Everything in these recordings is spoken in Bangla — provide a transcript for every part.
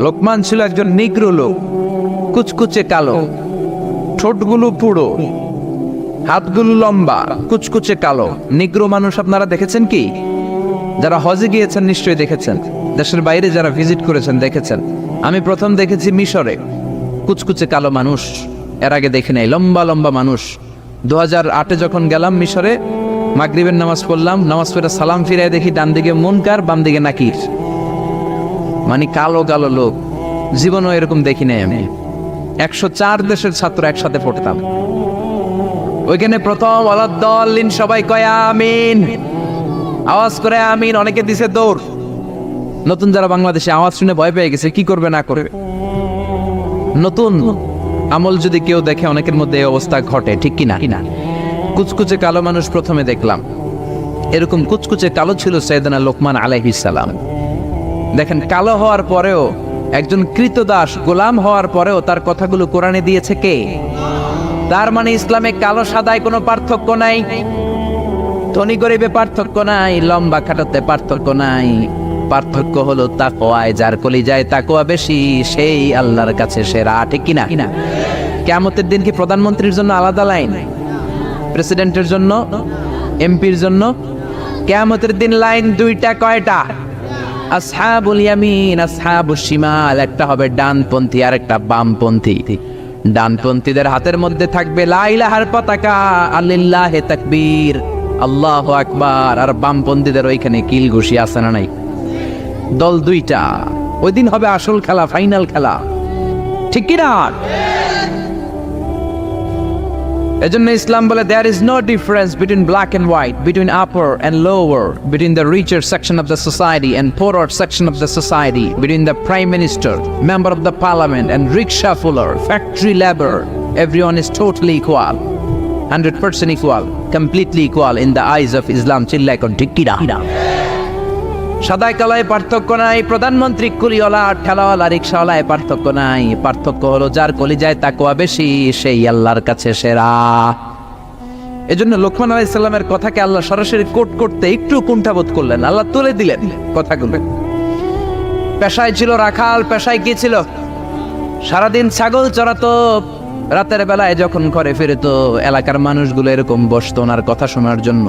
লোকমান ছিল একজন নিগ্রো লোক, কুচকুচে কালো, ঠোঁটগুলো পুরো, হাতগুলো লম্বা, কুচকুচে কালো। নিগ্রো মানুষ আপনারা দেখেছেন কি? যারা হজে গিয়েছেন নিশ্চয়ই দেখেছেন, দেশের বাইরে যারা ভিজিট করেছেন দেখেছেন। আমি প্রথম দেখেছি মিশরে কুচকুচে কালো মানুষ, এর আগে দেখি নাই। লম্বা লম্বা মানুষ। 2008-এ যখন গেলাম মিশরে, মাগরিবের নামাজ পড়লাম, নামাজ পড়ে সালাম ফিরাই দেখি ডান দিকে মুনকার, বাম দিকে নাকির, মানে কালো কালো লোক। জীবনও এরকম দেখি নাই আমি। 104 দেশের ছাত্র একসাথে পড়তাম ওইখানে। প্রথম ওয়ালাদ্দাল্লিন সবাই কয় আমিন, আওয়াজ করে আমিন। অনেকে দিছে দৌড়। নতুন যারা বাংলাদেশে আওয়াজ শুনে ভয় পেয়ে গেছে, কি করবে না করবে। নতুন আমল যদি কেউ দেখে অনেকের মধ্যে এই অবস্থা ঘটে, ঠিক কিনা? কুচকুচে কালো মানুষ প্রথমে দেখলাম। এরকম কুচকুচে কালো ছিল সাইয়েদনা লোকমান আলাইহিস সালাম। দেখেন, কালো হওয়ার পরেও, একজন কৃতদাস গোলাম হওয়ার পরেও তার কথাগুলো কোরআনে দিয়েছে কে? তার মানে ইসলামে কালো সাদায় কোনো পার্থক্য নাই, ধনী গরিবে পার্থক্য নাই, লম্বা খাটোতে পার্থক্য নাই। পার্থক্য হলো তাকওয়ায়। যার কলিজায় তাকওয়া বেশি সেই আল্লাহর কাছে সেরা, ঠিক কিনা? কিয়ামতের দিন কি প্রধানমন্ত্রীর জন্য আলাদা লাইন, প্রেসিডেন্টের জন্য, এমপির জন্য? কিয়ামতের দিন লাইন দুইটা। কয়টা? আসহাবুল ইয়ামিন, আসহাবুশ শিমাল। একটা হবে ডানপন্থী আর একটা বামপন্থী। ডানপন্থীদের হাতের মধ্যে থাকবে লা ইলাহার পতাকা, আলিল্লাহে তাকবীর, আল্লাহু আকবার। আর বামপন্থীদের ওইখানে কিল ঘুষি আছে না নাই? দল দুইটা। ওই দিন হবে আসল খেলা, ফাইনাল খেলা, ঠিক কি না? এজন্য ইসলাম বলে there is no difference between black and white, between upper and lower, between the richer section of the society and poorer section of the society, between the prime minister, member of the parliament and rickshaw puller, factory labor. Everyone is totally equal, 100% equal, completely equal in the eyes of Islam. চিল্লাই কোন ঠিক কি না? সাদায় কালায় পার্থক্য নাই, প্রধানমন্ত্রী কুলিওয়ালা ঠেলাওয়ালা রিক্সাওয়ালায় পার্থক্য নাই। পার্থক্য হলো যার কলিজায় তাকওয়া বেশি সেই আল্লাহর কাছে সেরা। এজন্য লোকমান আলাইহিস সালামের কথাকে আল্লাহ সরাসরি কোট করতে একটু কুণ্ঠাবোধ করলেন। আল্লাহ তুলে দিলেন কথাগুলো। পেশায় ছিল রাখাল। পেশায় কি ছিল? সারাদিন ছাগল চড়াতো। রাতের বেলায় যখন ঘরে ফিরতো এলাকার মানুষগুলো এরকম বসতো ওনার কথা শোনার জন্য।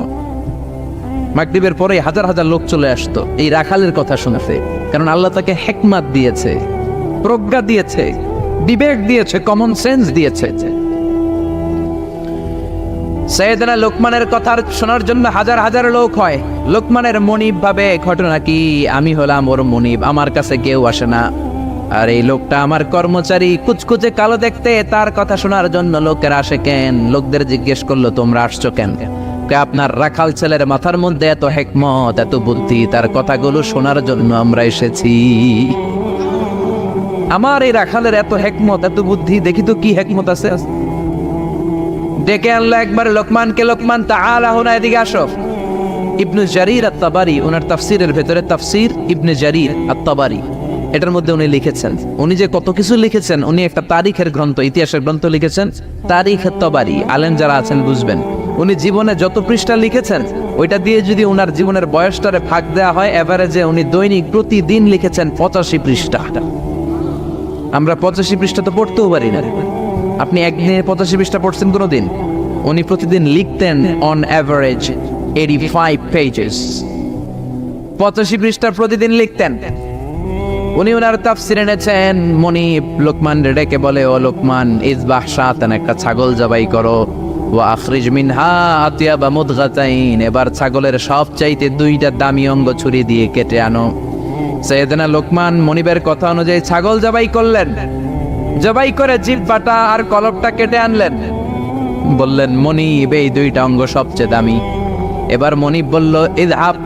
মাগরিবের পরে হাজার হাজার লোক চলে আসতো এই রাখালের কথা শুনতে, কারণ আল্লাহ তাকে হিকমত দিয়েছে, প্রজ্ঞা দিয়েছে, বিবেক দিয়েছে, কমন সেন্স দিয়েছে। সাইয়েদনা লোকমানের কথা শোনার জন্য হাজার হাজার লোক হয়। লোকমানের মনিব ভাবে, ঘটনা কি, আমি হলাম ওর মনিব, আমার কাছে কেউ আসে না। আর এই লোকটা আমার কর্মচারী, কুচকুচে কালো দেখতে, তার কথা শোনার জন্য লোকের আসে কেন? লোকদের জিজ্ঞেস করলো তোমরা আসছো কেন? আপনার রাখাল ছেলের মাথার মধ্যে এত হিকমত, এত বুদ্ধি, তার কথাগুলো শোনার জন্য আমরা এসেছি। আমার এই রাখালের এত হিকমত, এত বুদ্ধি, দেখি তো কি হিকমত আছে। ডেকে আনলো একবার লোকমানকে। লোকমান তাআলা হুনা, এদিকে আসো। ইবনে জারীর আত-তাবারি ওনার তাফসীরের ভেতরে, তাফসীর ইবনে জারীর আত-তাবারি, এটার মধ্যে উনি লিখেছেন, উনি যে কত কিছু লিখেছেন। উনি একটা তারিখের গ্রন্থ, ইতিহাসের গ্রন্থ লিখেছেন, তারিখ আত-তাবারি। আলেম যারা আছেন বুঝবেন। উনি জীবনে যত পৃষ্ঠা লিখেছেন ওইটা দিয়ে যদি ওনার জীবনের বয়সটারে ভাগ দেওয়া হয়, এভারেজে উনি দৈনিক প্রতিদিন লিখেছেন 85 পৃষ্ঠা। আমরা 85 পৃষ্ঠা তো পড়তেও পারি না। আপনি একদিনে 85 পৃষ্ঠা পড়ছেন কোনোদিন? উনি প্রতিদিন লিখতেন অন অ্যাভারেজ 85 পেজেস। 85 পৃষ্ঠা প্রতিদিন লিখতেন। উনি ওনার তাফসীর এনেছেন। মনিব লোকমান ডেকে বলে, ও লোকমান, ইযবাহ শাতান, একটা ছাগল জবাই করো। ওয়া আখরিজ মিনহা আতিয়াবা মুদগাতাইন, এবার ছাগলের সবচাইতে দুইটা দামি অঙ্গ ছুরি দিয়ে কেটে আনো। সাইয়েদনা লোকমান মনিবের কথা অনুযায়ী ছাগল জবাই করলেন। জবাই করে জিহ্বাটা আর কলবটা কেটে আনলেন। বললেন, মনিব, এই দুইটা অঙ্গ সবচেয়ে দামি। এবার মনিব বলল, ইযহাব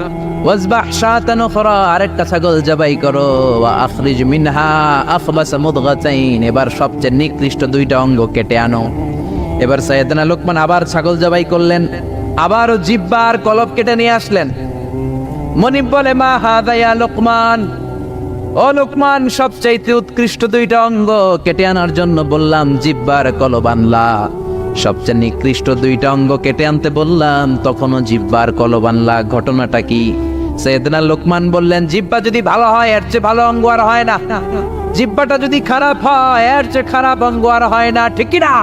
ওয়াজবাহ শাতান উখরা, আরেকটা ছাগল জবাই করো। ওয়া আখরিজ মিনহা আখবাস মুদগাতাইন, এবার সবচেয়ে নিকৃষ্ট দুইটা অঙ্গ কেটে আনো। এবার সাইয়েদনা লোকমান আবার ছাগল জবাই করলেন, আবারও জিহ্বা আর কলব কেটে নিয়ে আসলেন। মনিব বলে, মা হাযা ইয়া লোকমান, ও লোকমান, সবচাইতে উৎকৃষ্ট দুইটা অঙ্গ কেটে আনার জন্য বললাম, জিহ্বা আর কলব আনলা। সবচেয়ে নিকৃষ্ট দুইটা অঙ্গ কেটে আনতে বললাম, তখনও জিহ্বা আর কলব আনলা। ঘটনাটা কি? সাইয়েদনা লোকমান বললেন, জিহ্বা যদি ভালো হয় এর চেয়ে ভালো অঙ্গ আর হয় না। জিহ্বাটা যদি খারাপ হয় এর চেয়ে খারাপ অঙ্গ আর হয় না, ঠিক কি না?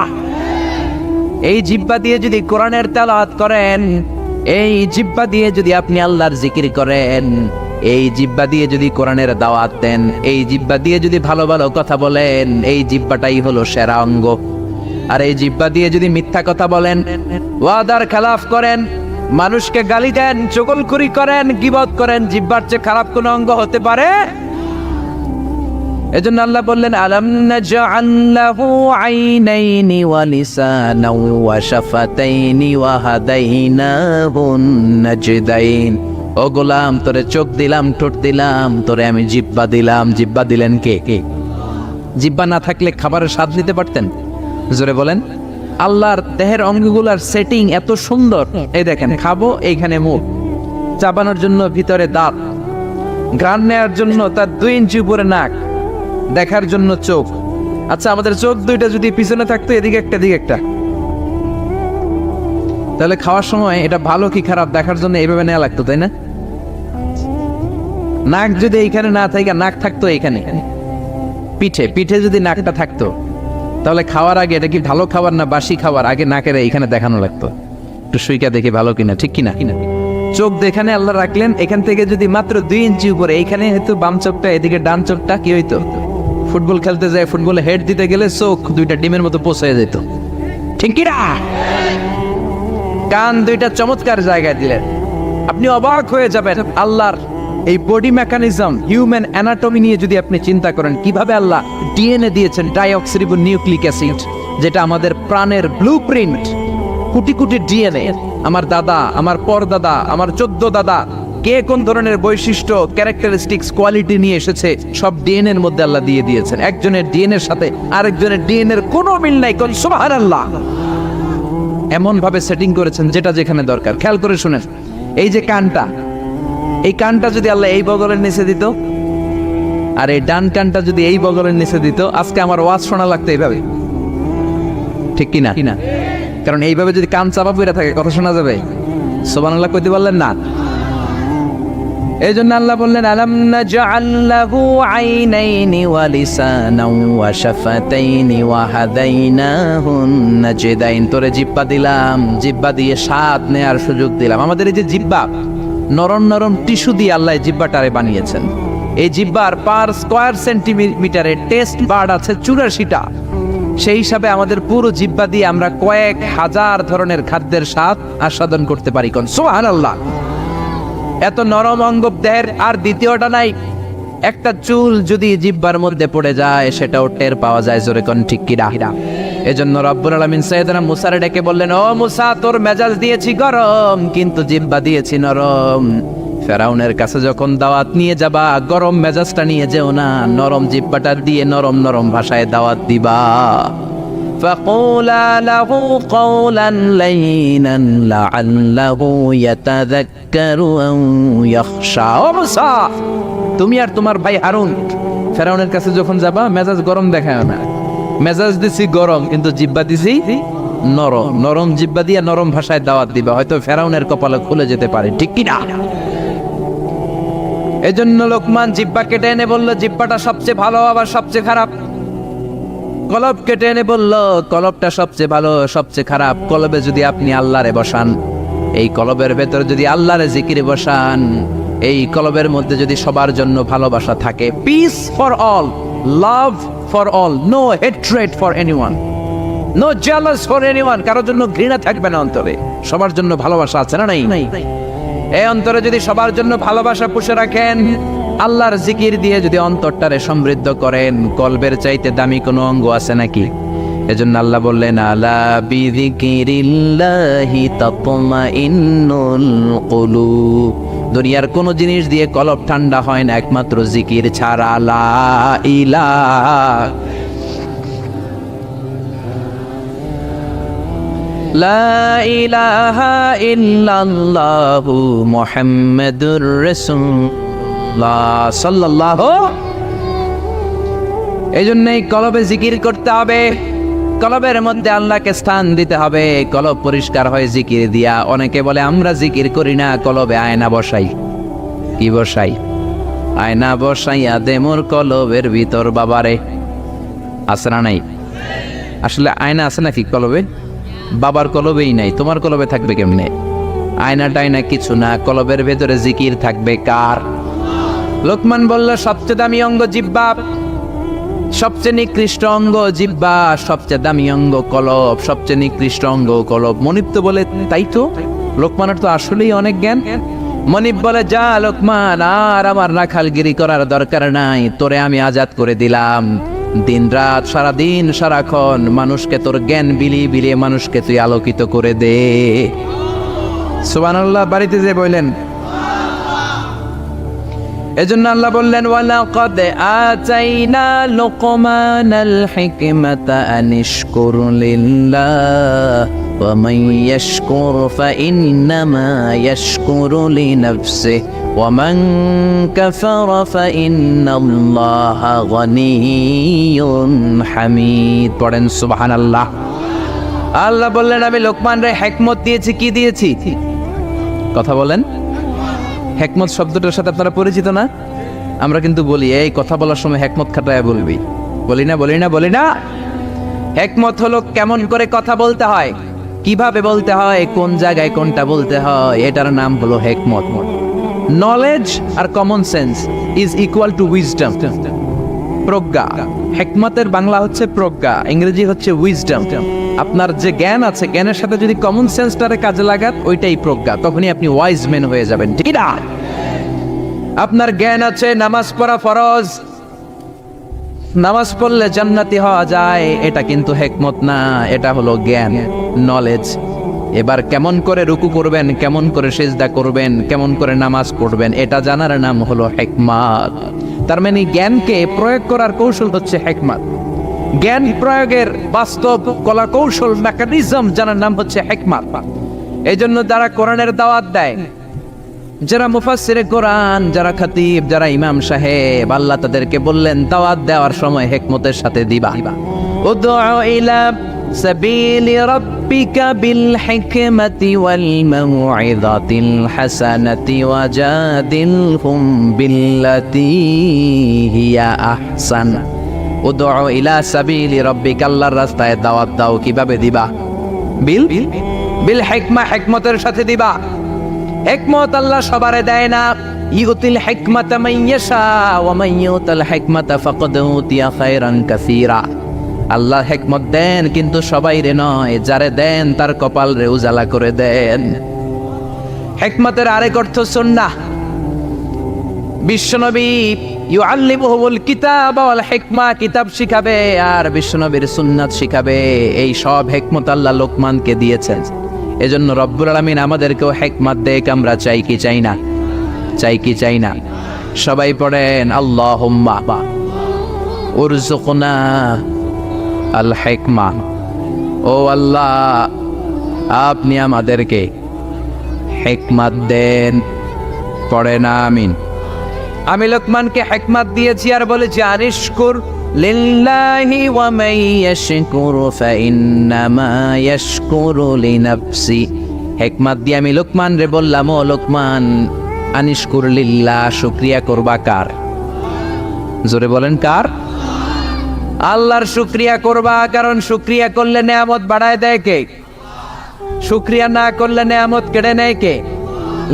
এই জিহ্বা দিয়ে যদি কোরআনের তেলাওয়াত করেন, এই জিহ্বা দিয়ে যদি আপনি আল্লাহর জিকির করেন, এই জিহ্বা দিয়ে যদি কোরআনের দাওয়াত দেন, এই জিহ্বা দিয়ে যদি ভালো ভালো কথা বলেন, এই জিহ্বাটাই হলো সেরা অঙ্গ। আর এই জিহ্বা দিয়ে যদি মিথ্যা কথা বলেন, ওয়াদার খেলাফ করেন, মানুষকে গালি দেন, চগলখুরি করেন, গীবত করেন, জিহ্বার চেয়ে খারাপ কোন অঙ্গ হতে পারে? এজন্য আল্লাহ বললেন, আলাম নাজআল লাহু আইনাইনি ওয়া লিসানাও ওয়া শাফাতাইনি ওয়া হাদাইনাহুন নাজদাইন। ও গোলাম, তোরে চোখ দিলাম, ঠোঁট দিলাম, তোরে আমি জিহ্বা দিলাম। জিহ্বা দিলেন কে? জিহ্বা না থাকলে খাবারের স্বাদ নিতে পারতেন? জোরে বলেন। আল্লাহর দেহের অঙ্গগুলার সেটিং এত সুন্দর। এই দেখেন, খাবো এইখানে মুখ, চাবানোর জন্য ভিতরে দাঁত, ঘ্রাণ নেওয়ার জন্য তার 2 ইঞ্চি উপরে নাক, দেখার জন্য চোখ। আচ্ছা, আমাদের চোখ দুইটা যদি পিছনে থাকতো, এদিকে একটা এদিকে একটা, তাহলে খাওয়ার সময় এটা ভালো কি খারাপ দেখার জন্য এইভাবে নেওয়া লাগতো, তাই না? নাক যদি এইখানে না থাকে, নাক থাকতো এইখানে, পিঠে যদি নাকটা থাকতো, তাহলে খাওয়ার আগে এটা কি ভালো খাবার না বাসি খাবার, আগে নাকের এইখানে দেখানো লাগতো, একটু সুইকা দেখে ভালো কিনা, ঠিক কিনা? চোখ যেখানে আল্লাহ রাখলেন, এখান থেকে যদি মাত্র 2 ইঞ্চি উপরে, এইখানে হয়তো বাম চোখটা, এদিকে ডান চোখটা, কি হইতো? ফুটবল খেলতে যায়, ফুটবলে হেড দিতে গেলে চোখ দুইটা ডিমের মতো পৌঁছে যেত, ঠিক কিনা? কান দুইটা চমৎকার জায়গায় দিলেন, আপনি অবাক হয়ে যাবেন। আল্লাহর এই বডি মেকানিজম, হিউম্যান অ্যানাটমি নিয়ে যদি আপনি চিন্তা করেন, কিভাবে আল্লাহ ডিএনএ দিয়েছেন, ডাইঅক্সিরিবো নিউক্লিক অ্যাসিড, যেটা আমাদের প্রাণের ব্লুপ্রিন্ট, কোটি কোটি ডিএনএ। আমার দাদা, আমার পরদাদা, আমার 14 দাদা, কে কোন ধরনের বৈশিষ্ট্য, ক্যারেক্টারিস্টিক্স, কোয়ালিটি নিয়ে এসেছে, সব ডিএনএ এর মধ্যে আল্লাহ দিয়ে দিয়েছেন। একজনের ডিএনএ এর সাথে আরেকজনের ডিএনএ এর কোনো মিল নাই। কোন সুবহানাল্লাহ! এমন ভাবে সেটিং করেছেন যেটা যেখানে দরকার। খেয়াল করে শুনেন, এই যে কানটা, এই কানটা যদি আল্লাহ এই বগলের নিচে দিত, আর এই ডান কানটা যদি এই বগলের নিচে দিত, আজকে আমার ওয়াজ শোনা লাগতো এইভাবে, ঠিক কিনা? কারণ এইভাবে যদি কান চাপা পড়ে থাকে, কথা শোনা যাবে? সুবহানাল্লাহ কইতে পারলেন না? এই জন্য আল্লাহ বললেন, আলাম নাজআল লাহু আইনাইনি ওয়া লিসানাও ওয়া শাফাতাইনি ওয়া হাদাইনাহুন নাজদাইন। তোরে জিহ্বা দিলাম, জিহ্বা দিয়ে স্বাদ নেয়ার সুযোগ দিলাম। আমাদের এই যে জিহ্বা, নরম নরম টিস্যু দিয়ে আল্লাহ জিহ্বাটারে বানিয়েছেন। এই জিহ্বার পার স্কয়ার সেন্টিমিটারে টেস্ট বার্ড আছে 84টা। সেই হিসাবে আমাদের পুরো জিহ্বা দিয়ে আমরা কয়েক হাজার ধরনের খাদ্যের স্বাদ আস্বাদন করতে পারি। কোন সুবহানাল্লাহ! এত নরম অঙ্গ দেহের আর দ্বিতীয়টা নাই। একটা চুল যদি জিহ্বার মধ্যে পড়ে যায়, সেটাও টের পাওয়া যায়। জোরে কোন ঠিক কি না? এজন্য রব্বুল আলামিন সাইয়েদনা মুসারে ডেকে বললেন, ও মুসা, তোর মেজাজ দিয়েছি গরম, কিন্তু জিহ্বা দিয়েছি নরম। ফেরাউনের কাছে যখন দাওয়াত নিয়ে যাবা, গরম মেজাজটা নিয়ে যেও না, নরম জিহ্বাটা দিয়ে নরম নরম ভাষায় দাওয়াত দিবা। فقولا له قولا لينا لعله يتذكر أو يخشى। ও মুসা, তুমি আর তোমার ভাই হারুন ফেরাউনের কাছে যখন যাবা, মেজাজ গরম দেখায় না। মেজাজ দিছি গরম, কিন্তু জিহ্বা দিছি নরম। নরম জিহ্বা দিয়ে নরম ভাষায় দাওয়াত দিবা, হয়তো ফেরাউনের কপালে খুলে যেতে পারে, ঠিক কি না? এজন্য লোকমান জিহ্বা কেটে এনে বলল, জিহ্বাটা সবচেয়ে ভালো আবার সবচেয়ে খারাপ। কলব কেটে এনে বলল, কলবটা সবচেয়ে ভালো সবচেয়ে খারাপ। কলবে যদি আপনি আল্লাহরে বসান, এই কলবের ভেতরে যদি আল্লাহরে জিকিরে বসান, এই কলবের মধ্যে যদি সবার জন্য ভালোবাসা থাকে, peace for all, love for all, no hatred for anyone, no jealous for anyone, কারোর জন্য ঘৃণা থাকবে না অন্তরে, সবার জন্য ভালোবাসা আছে না? নাই। এই অন্তরে যদি সবার জন্য ভালোবাসা পুষে রাখেন, আল্লাহর জিকির দিয়ে যদি অন্তরটারে সমৃদ্ধ করেন, কলবের চাইতে দামি কোনো অঙ্গ আছে নাকি? এজন্য আল্লাহ বললেন, আলা বিযিকিরিল্লাহি তাতমাইন্নুল কুলুব। দুনিয়ার কোন জিনিস দিয়ে কলব ঠান্ডা হয় না একমাত্র জিকির ছাড়া। লা ইলাহা লা ইলাহা ইল্লাল্লাহু মুহাম্মাদুর রাসূলুল্লাহ সাল্লাল্লাহু। এই জন্যই কলবে জিকির করতে হবে, কলবের মধ্যে আল্লাহকে স্থান দিতে হবে। কলব পরিষ্কার হয় জিকির দিয়া। অনেকে বলে আমরা জিকির করি না, কলবে আয়না বসাই। কি বসাই? আয়না বসাইয়া দে মোর কলবের ভিতর বাবারে। আছে না নাই? আসলে আয়না আছে নাকি কলবে? বাবার কলবেই নাই, তোমার কলবে থাকবে কেমনে? আয়না টায়না কিছু না, কলবের ভেতরে জিকির থাকবে কার? লোকমান বলল সবচেয়ে দামি অঙ্গ জিহ্বা, সবচেয়ে নিকৃষ্ট অঙ্গ জিহ্বা, সবচেয়ে দামি অঙ্গ কলব, সবচেয়ে নিকৃষ্ট অঙ্গ কলব। মনিব তো বলে তাই তো, লোকমানের তো আসলেই অনেক জ্ঞান। মনিব বলে যা লোকমান, আর আমার রাখালগিরি করার দরকার নাই, তোরে আমি আজাদ করে দিলাম। দিন রাত সারাদিন সারাক্ষণ মানুষকে তোর জ্ঞান বিলিয়ে বিলিয়ে মানুষকে তুই আলোকিত করে দে। সুবহানাল্লাহ। বাড়িতে যে বললেন, এজন্য আল্লাহ বললেন ওয়ালাকাদ আতাইনা লুকমানাল হিকমাতা আনিশকুর লিল্লাহ ওয়া মান ইয়াশকুর ফাইন্নামা ইয়াশকুরু লিনাফসিহি ওয়া মান কাফারা ফাইন্নাল্লাহা গনিয়্যুন হামিদ। পড়েন সুবহানাল্লাহ। আল্লাহ বললেন আমি লোকমানরে হিকমত দিয়েছি। কি দিয়েছি? কথা বলেন। হিকমত শব্দটার সাথে আপনারা পরিচিত না? আমরা কিন্তু বলি এই কথা বলার সময় হিকমত খাটায় বলবি, বলি না বলি না বলি না। হিকমত হলো কেমন করে কথা বলতে হয়, কিভাবে বলতে হয়, কোন জায়গায় কোনটা বলতে হয়, এটার নাম হলো হিকমত। নলেজ আর common sense is equal to wisdom. প্রজ্ঞা, হিকমতের বাংলা হচ্ছে প্রজ্ঞা, ইংরেজি হচ্ছে উইজডম। আপনার যে জ্ঞান আছে, জ্ঞানের সাথে যদি কমন সেন্সটারে কাজে লাগান, ওইটাই প্রজ্ঞা, তখনই আপনি ওয়াইজ ম্যান হয়ে যাবেন, ঠিক না? আপনার জ্ঞান আছে নামাজ পড়া ফরজ, নামাজ পড়লে জান্নাতি হওয়া যায়, এটা কিন্তু হিকমত না, এটা হলো জ্ঞান, নলেজ। এবার কেমন করে রুকু করবেন, কেমন করে সিজদা করবেন, কেমন করে নামাজ পড়বেন, এটা জানার নাম হলো হিকমত। তার মানে জ্ঞানকে প্রয়োগ করার কৌশল হচ্ছে হিকমত। জ্ঞান প্রয়োগের বাস্তব কলা কৌশল মেকানিজম জানার নাম হচ্ছে হিকমত। এই জন্য যারা কোরআনের দাওয়াত দেয়, যারা মুফাসসিরে কোরআন, যারা খতিব, যারা ইমাম সাহেব, আল্লাহ তাদেরকে বললেন দাওয়াত দেওয়ার সময় হিকমতের সাথে দিবা। উদউ ইলা সাবিলি রাব্বিকা বিল হিকমাতি ওয়াল মাউইযাতিল হাসানাতি ওয়াজাদিলহুম বিল্লাতী হিয়া আহসান। উদউ ইলা সাবিলি রাব্বিকা, আল্লাহর রাস্তায় দাওয়াত দাও। কিভাবে দিবা? বিল হিকমা, হিকমতের সাথে দিবা। হিকমত আল্লাহ সবারে দেয় না। ইউতিল হিকমাতা মান ইয়াশা ওয়া মান ইউতাল হিকমাতা ফাকাদ উতিয়া খায়রান কাসীরা। আল্লাহ হিকমত দেন কিন্তু সবাইরে নয়, যারে দেন তার কপাল রে উজালা করে দেন। হিকমতের আরেক অর্থ সুন্নাহ। বিশ্বনবী ইউআল্লিমুহুল কিতাব ওয়াল হিকমা, কিতাব শিখাবে আর বিশ্বনবীর সুন্নাত শিখাবে। এই সব হিকমত আল্লাহ লোকমানকে দিয়েছেন। এজন্য রব্বুল আলামিন আমাদেরকেও হিকমত দেখ, আমরা চাই কি চাই না? চাই কি চাই না? সবাই পড়েন আল্লাহুম্মা উরযুকনা আল হিকমা। ও আল্লাহ, আপনি আমাদেরকে হিকমত দেন। পড়েন আমিন। আমি লোকমানকে হিকমত দিয়েছি আর বলেছি আনিশকুর লিল্লাহি ওয়া মান ইয়াশকুরু ফাইন্নামা ইয়াশকুরু লিনাফসি। হিকমত দিয়ে আমি লোকমান রে বললাম, ও লোকমান, আনিশকুর লিল্লাহ, শুকরিয়া করবা কার? জোরে বলেন কার? আল্লাহর শুকরিয়া করবা, কারণ শুকরিয়া করলে নেয়ামত বাড়ায় দেয় কে? শুকরিয়া না করলে নেয়ামত কেড়ে নেয় কে?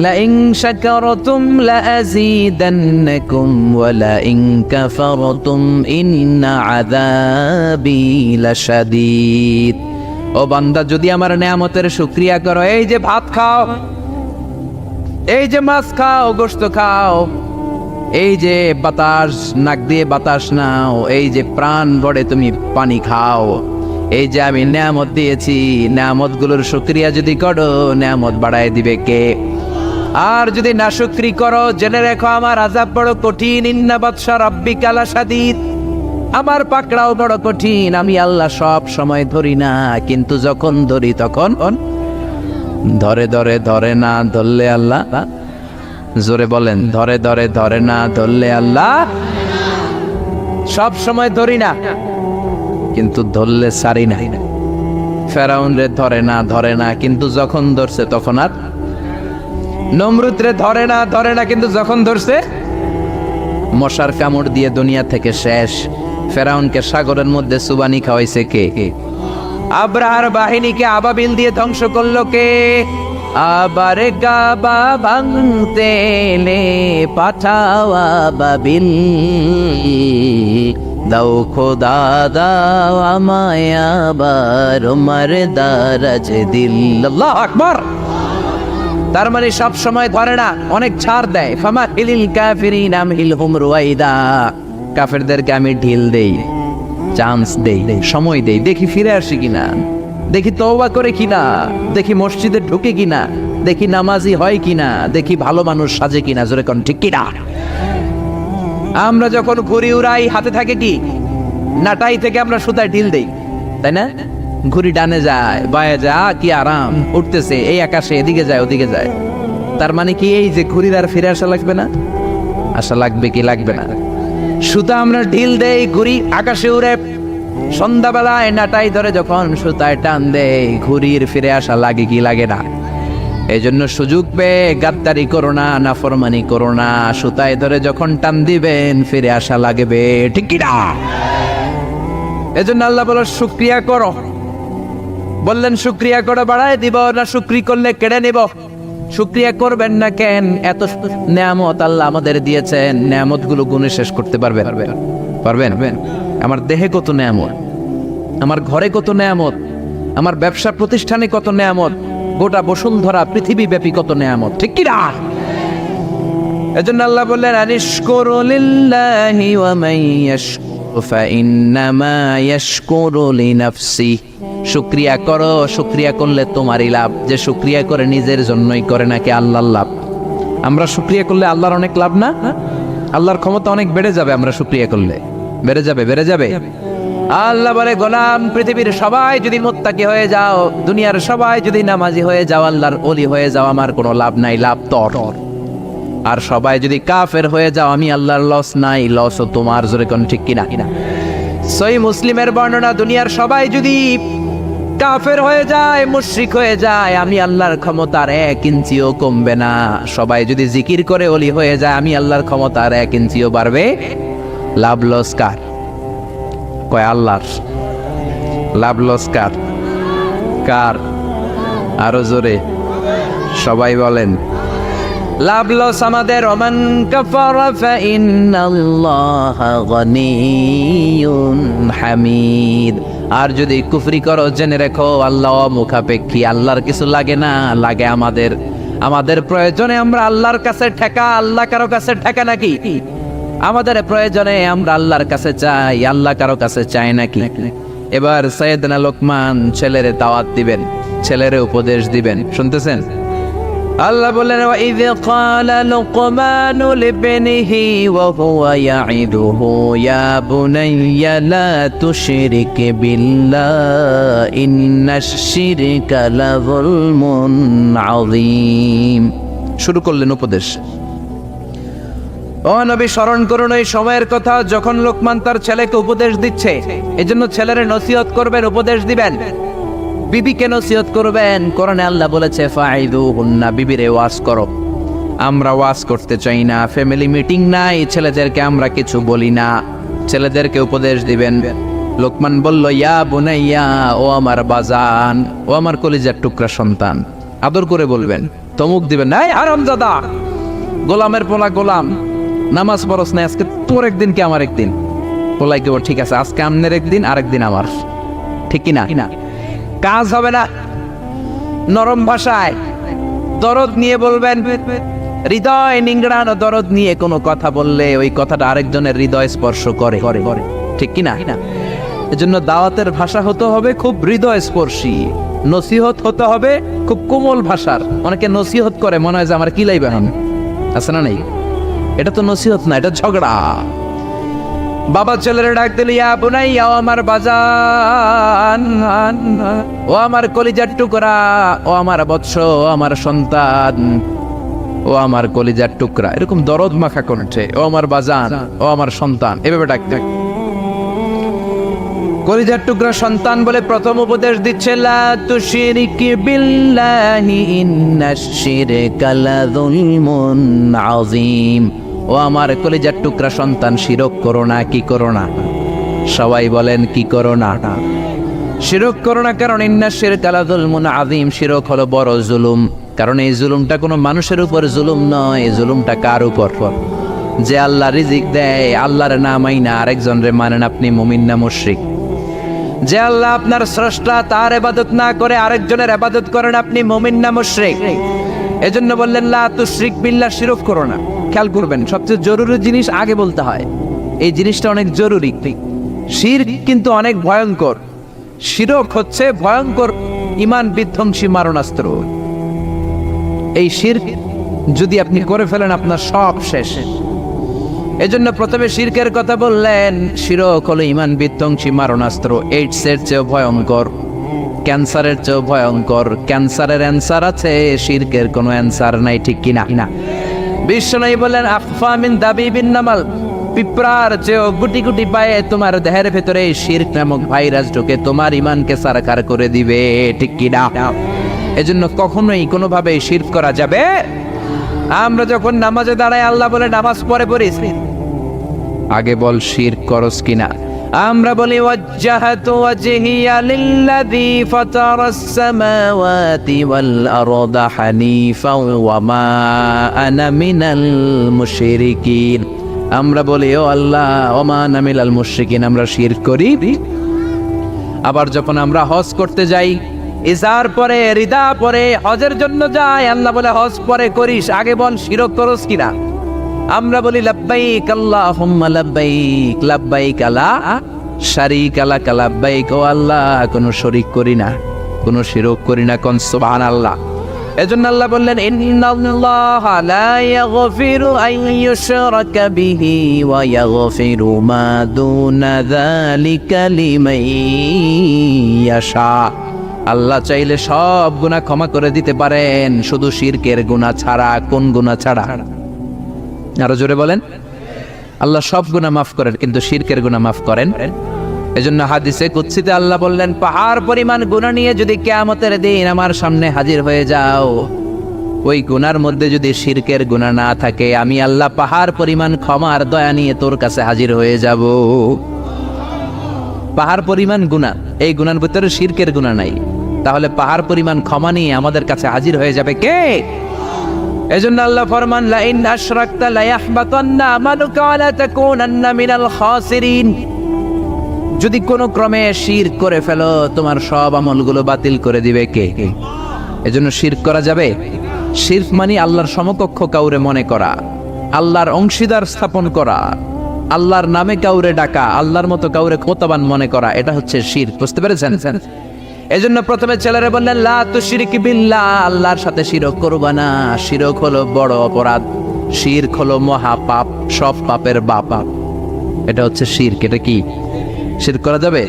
লাইন শাকারতুম লাযীদান্নাকুম ওয়া লাইন কাফারতুম ইন্না আযাবি লাশাদীদ। ও বান্দা, যদি আমার নেয়ামতের শুকরিয়া করো, এই যে ভাত খাও, এই যে মাছ খাও, গোশত খাও, এই যে বাতাস, নাক দিয়ে বাতাস নাও, এই যে প্রাণ ভরে তুমি পানি খাও, এই যে আমি নেয়ামত দিয়েছি, নেয়ামতগুলোর শুকরিয়া যদি করো, নেয়ামত বাড়ায় দিবে কে? আর যদি নাশুকরি করো, জেনে রেখো আমার আযাব বড় কঠিন। ইন্না বাতশা রাব্বিকা লাশাদীদ, আমার পাকড়াও বড় কঠিন। আমি আল্লাহ সব সময় ধরি না, কিন্তু যখন ধরি তখন ধরে ধরে ধরে না ধরলে আল্লাহ। জোরে বলেন, ধরে ধরে ধরে না ধরলে আল্লাহ। সব সময় ধরি না, কিন্তু ধরলে সারি না। ফেরাউন রে ধরে না, কিন্তু যখন ধরছে তখন আর নমরুদরে ধরে না, কিন্তু যখন ধরছে মশার কামড় দিয়ে দুনিয়া থেকে শেষ। ফেরাউনকে সাগরের মধ্যে সুবানি খাওয়াইছে কে? আব্রাহার বাহিনীকে আবাবিল দিয়ে ধ্বংস করলো কে? আবার গাবা ভাঙতে এলে পাঠাও আবাবিল, দাও খোদা দাও আমায় আবার উমার দারাজ দিল। আল্লাহু আকবার। তার মানে সব সময় ধরে না, অনেক ছাড় দেয়। ফামা হিলিল কাফিরিন আমহিলহুম রুয়াইদা, কাফেরদেরকে আমি ঢিল দেই, চান্স দেই, সময় দেই, দেখি ফিরে আসি কিনা, দেখি তওবা করে কিনা, দেখি মসজিদে ঢুকে কিনা, দেখি নামাজি হয় কিনা, দেখি ভালো মানুষ সাজে কিনা। জোরে কোন ঠিক কিনা? আমরা যখন ঘুড়ি উড়াই হাতে থাকে কি? নাটাই থেকে আমরা সুতায় ঢিল দেই, তাই না? ঘুড়ি ডানে যায় বায়ে যায়, কি আরাম, উঠতেছে এই আকাশে, এদিকে যায় ওদিকে যায়। তার মানে কি এই যে ঘুড়ির আর ফিরে আসা লাগবে না? আসা লাগবে কি লাগবে না? সুতা আমরা ঢিল দেই, ঘুড়ি আকাশে উড়ে। সন্ধ্যাবেলায় নাটাই ধরে যখন সুতায় টান দেয়, ঘুড়ির ফিরে আসা লাগে কি লাগে না? এই জন্য সুযোগ পেয়ে গাদ্দারি করো না, নাফরমানি করো না। সুতায় ধরে যখন টান দিবেন ফিরে আসা লাগবে, ঠিক কি না? এজন্য আল্লাহ বলো শুকরিয়া করো। বললেন শুকরিয়া করে বাড়ায় দিব, না শুকরি করলে কেড়ে নিব? শুকরিয়া করবেন না কেন? এত নেয়ামত আল্লাহ আমাদের দিয়েছেন, নেয়ামত গুলো গুণে শেষ করতে পারবেন? পারবেন? আমার দেহে কত নেয়ামত, আমার ঘরে কত নেয়ামত, আমার ব্যবসা প্রতিষ্ঠানে কত নেয়ামত, গোটা বসুন্ধরা পৃথিবী ব্যাপী কত নেয়ামত, ঠিক কি না? এজন্য আল্লাহ বললেন আনিশকুরু লিল্লাহি ওয়া মান ইয়াশকুরু ফাইন্নামা ইয়াশকুরু লিনাফসি। শুকরিয়া করো, শুকরিয়া করলে তোমারই লাভ। যে শুকরিয়া করে নিজের জন্যই করে নাকি আল্লাহর লাভ? আমরা শুকরিয়া করলে আল্লাহর অনেক লাভ না? আল্লাহর ক্ষমতা অনেক বেড়ে যাবে আমরা শুকরিয়া করলে। বেড়ে যাবে। আল্লাহ বলে গোলাম, পৃথিবীর সবাই যদি মুত্তাকি হয়ে যাও, দুনিয়ার সবাই যদি নামাজি হয়ে যাও, আল্লাহর ওলি হয়ে যাও, আমার কোনো লাভ নাই, লাভ তর। আর সবাই যদি কাফের হয়ে যাও, আমি আল্লাহর লস নাই, লসও তোমার। জোরে কোন ঠিক কিনা? সহিহ মুসলিমের বর্ণনা, দুনিয়ার সবাই যদি কাফের হয়ে যায়, মুশরিক হয়ে যায়, আমি আল্লাহর ক্ষমতার 1 ইঞ্চিও কমবে না। সবাই যদি জিকির করে ওলি হয়ে যায়, আমি আল্লাহর ক্ষমতার 1 ইঞ্চিও বাড়বে। লাভ লস কার? কয় আল্লাহর। লাভ লস কার? কার? আরো জোরে সবাই বলেন। লাভ লস আমাদের। ওমান কাফারা ফাইন্নাল্লাহা গানিয়্যুন হামিদ। আর যদি কুফরি করো, জেনে রেখো আল্লাহ মুখাপেক্ষী, আল্লাহর কিছু লাগে না, লাগে আমাদের। আমাদের প্রয়োজনে আমরা আল্লাহর কাছে ঠেকা, আল্লাহ কারো কাছে ঠেকা নাকি? আমাদের প্রয়োজনে আমরা আল্লাহর কাছে চাই, আল্লাহ কারো কাছে চায় নাকি? এবার সাইয়েদনা লোকমান ছেলেরে দাওয়াত দিবেন, ছেলেরে উপদেশ দিবেন, শুনতেছেন? আল্লাহ বললেন ওয়াইয ক্বালা লুকমানু লিবনিহি ওয়া হুয়া ইয়াইদুহু ইয়া বুনাইয়া লা তুশরিক বিল্লাহ ইন্নাশ শিরকা লাযুলমুন আযীম। শুরু করলেন উপদেশ। ও নবী, স্মরণ করুন ওই সময়ের কথা যখন লোকমান তার ছেলেকে উপদেশ দিচ্ছে। এজন্য ছেলেরে নসিহত করবেন, উপদেশ দিবেন। বিবিকে নসিহত করবেন। কোরআনে আল্লাহ বলেছে ফাইদুহুন্না, বিবিরে ওয়াজ করো। আমরা ওয়াজ করতে চাই না, ফ্যামিলি মিটিং নাই, ছেলেদেরকে আমরা কিছু বলি না, ছেলেদেরকে উপদেশ দিবেন। লোকমান বলল ইয়া বুনাইয়া, ও আমার বাজান, ও আমার কলিজার টুকরা সন্তান। আদর করে বলবেন, তমুক দিবেন না, এই হারামজাদা, গোলামের পোলা গোলাম, নামাজ পড়স না, আজকে তোর একদিন কি আমার একদিন। পোলাই কেবল ঠিক আছে, আজকে আমনের একদিন, আরেকদিন আমার, ঠিক কিনা? কাজ হবে না। নরম ভাষায় দরদ নিয়ে বলবেন। হৃদয় নিংড়ানো দরদ নিয়ে কোনো কথা বললে ওই কথাটা আরেকজনের হৃদয় স্পর্শ করে, ঠিক কিনা? এজন্য দাওয়াতের ভাষা হতে হবে খুব হৃদয় স্পর্শী, নসিহত হতে হবে খুব কোমল ভাষার। অনেকে নসিহত করে মনে হয় যে আমার কি লাইবে এখন, আছে না? নেই, এটা তো নসিহত না, এটা ঝগড়া। বাবা ছেলেরে ডাক দিল ইয়া বুনাইয়া, ও আমার বাজান, ও আমার কলিজার টুকরা, ও আমার বৎস, ও আমার সন্তান, ও আমার কলিজার টুকরা। এরকম দরদ মাখা কণ্ঠে, ও আমার বাজান, ও আমার সন্তান, এভাবে ডাক দেয়। কলিজার টুকরা সন্তান বলে প্রথম উপদেশ দিচ্ছে, লা তুশরিক বিল্লাহি ইন্নাশ শিরকা লাযুলমুন আযীম। ও আমার কলিজার টুকরা সন্তান, শিরক করো না। কি করো না? সবাই বলেন, কি করো না? শিরক করো না, কারণ ইন্নাশ শিরকা লাযুলমুন আযীম, শিরক হলো বড় জুলুম। কারণ এই জুলুমটা কোনো মানুষের উপর জুলুম নয়, এই জুলুমটা কার উপর? যে আল্লাহ রিজিক দেয়, আল্লাহর না মাইনা আরেকজনরে মানেন, আপনি মুমিন না মুশরিক? যে আল্লাহ আপনার স্রষ্টা, তার ইবাদত না করে আরেকজনের ইবাদত করেন, আপনি মুমিন না মুশরিক? এজন্য বললেন লা তুশরিক বিল্লাহ, শিরক করো না। খেয়াল করবেন, সবচেয়ে জরুরি জিনিস আগে বলতে হয়, এই জিনিসটা অনেক জরুরি। শিরক কিন্তু অনেক ভয়ঙ্কর। শিরক হচ্ছে ভয়ঙ্কর ঈমান বিধ্বংসী মারণাস্ত্র। এই শিরক যদি আপনি করে ফেলেন, আপনার সব শেষ। এজন্য প্রথমে শিরকের কথা বললেন। শিরক হলো ঈমান বিধ্বংসী মারণাস্ত্র। এইডসের চেয়েও ভয়ঙ্কর, ক্যান্সারের চেয়েও ভয়ঙ্কর। ক্যান্সারের অ্যান্সার আছে, শিরকের কোনো অ্যান্সার নাই, ঠিক কিনা? বিশ্বনবী বললেন, আখফা মিন দাবিবিন নামাল, পিঁপড়ার চেয়েও গুটি গুটি পায়ে তোমার দেহের ভেতরে শিরক নামক ভাইরাস ঢুকে তোমার ঈমানকে সারখার করে দিবে, ঠিক কিনা? এজন্য কখনোই কোনোভাবে শিরক করা যাবে। আমরা যখন নামাজে দাঁড়াই, আল্লাহ বলে নামাজ পড়ে পড়িস, আগে বল শিরক করস কিনা। আমরা বলি ওয়াজ্জাহাতু ওয়াজহিয়া লিল্লাযী ফাতারাস সামাওয়াতি ওয়াল আরদা হানিফাও ওয়া মা আনা মিনাল মুশরিকিন। আমরা বলি, ও আল্লাহ, ওয়া মা আনা মিনাল মুশরিকিন, আমরা শিরক করি। আবার যখন আমরা হজ করতে যাই, ইজার পরে রিদা পরে হজের জন্য যাই, আল্লাহ বলে হজ পরে করিস, আগে বল শিরক করস কিনা। আমরা বলি লাব্বাইক আল্লাহুম্মা লাব্বাইক, লাব্বাইক লা শারীকা লাক লাব্বাইক, ও আল্লাহ, কোনো শরীক করি না, কোনো শিরক করি না, কোন সুবহানাল্লাহ। এজন্য আল্লাহ বললেন, ইন্নাল্লাহা লা ইয়াগফিরু আন ইউশরাকা বিহি ওয়া ইয়াগফিরু মা দুনা যালিকা লিমান ইয়াশা। আল্লাহ চাইলে সব গুনাহ ক্ষমা করে দিতে পারেন, শুধু শিরকের গুনাহ ছাড়া। কোন গুনাহ ছাড়া? আরো জোরে বলেন। আল্লাহ সব গুনাহ মাফ করেন, কিন্তু শিরকের গুনাহ মাফ করেন। এজন্য হাদিসে কুদসিতে আল্লাহ বললেন, পাহাড় পরিমাণ গুনাহ নিয়ে যদি কিয়ামতের দিন আমার সামনে হাজির হয়ে যাও, ওই গুনার মধ্যে যদি শিরকের গুনাহ না থাকে, আমি আল্লাহ পাহাড় পরিমাণ ক্ষমার দয়া নিয়ে তোর কাছে হাজির হয়ে যাব। পাহাড় পরিমাণ গুনাহ, এই গুনার ভিতরে শিরকের গুনাহ নাই, তাহলে পাহাড় পরিমাণ ক্ষমা নিয়ে আমাদের কাছে হাজির হয়ে যাবে কে? এজন্য আল্লাহ ফরমান, লা ইন আশরাকতা লা ইয়াহবাতান্না আমালুকা ওয়া লা তাকুনান্না মিনাল খাসিরিন। যদি কোনো ক্রমে শিরক করে ফেলো, তোমার সব আমলগুলো বাতিল করে দিবে কে? এজন্য শিরক করা যাবে? শিরক মানে আল্লাহর সমকক্ষ কাউরে মনে করা, আল্লাহর অংশীদার স্থাপন করা, আল্লাহর নামে কাউরে ডাকা, আল্লাহর মতো কাউরে ক্ষমতাবান মনে করা, এটা হচ্ছে শিরক। বুঝতে পেরেছেন? এজন্য প্রথমে ছেলেরা বললেন, লা তুশরিক বিল্লাহ, আল্লাহর সাথে শিরক করবা না। শিরক হলো বড় অপরাধ, শিরক হলো মহা পাপ, সব পাপের বাপ। এটা হচ্ছে শিরক। এটা কি? শিরক করা যাবে?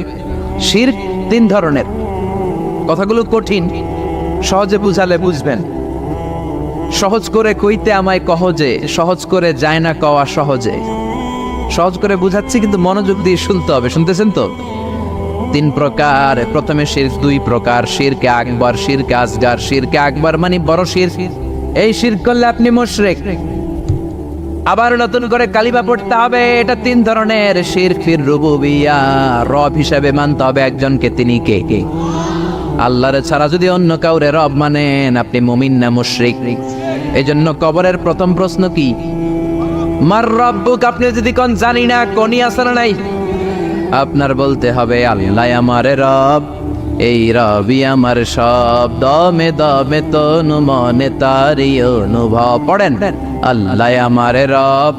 শিরক তিন ধরনের। কথাগুলো কঠিন, সহজে বুঝালে বুঝবেন। সহজ করে কইতে আমায় কহজে, সহজ করে যায় না কওয়া সহজে। সহজ করে বুঝাচ্ছি, কিন্তু মনোযোগ দিয়ে শুনতে হবে। শুনতেছেন তো? তিন প্রকার। প্রথমে শিরক দুই প্রকার, শিরকে আকবার, শিরকে আসগার। শিরকে আকবার মানে বড় শিরক, এই শিরক করলে আপনি মুশরিক। আবার নতুন করে কালিমা পড়তে হবে। এটা তিন ধরনের শিরক। ফির রুবুবিয়া, রব হিসাবে মানতে হবে একজনকে। তিনি কে? আল্লাহর ছাড়া যদি অন্য কাউরে রব মানেন, আপনি মুমিন না মুশরিক? এই জন্য কবরের প্রথম প্রশ্ন কি? মার রব্বুক। আপনি যদি কোন জানি না, কোনই আছে না নাই, আপনার বলতে হবে, আল্লাহ আমার রব, এই রবি আমার সব, দমে দমে তনু মনে তারি অনুভব। পড়েন, আল্লাহ আমার রব,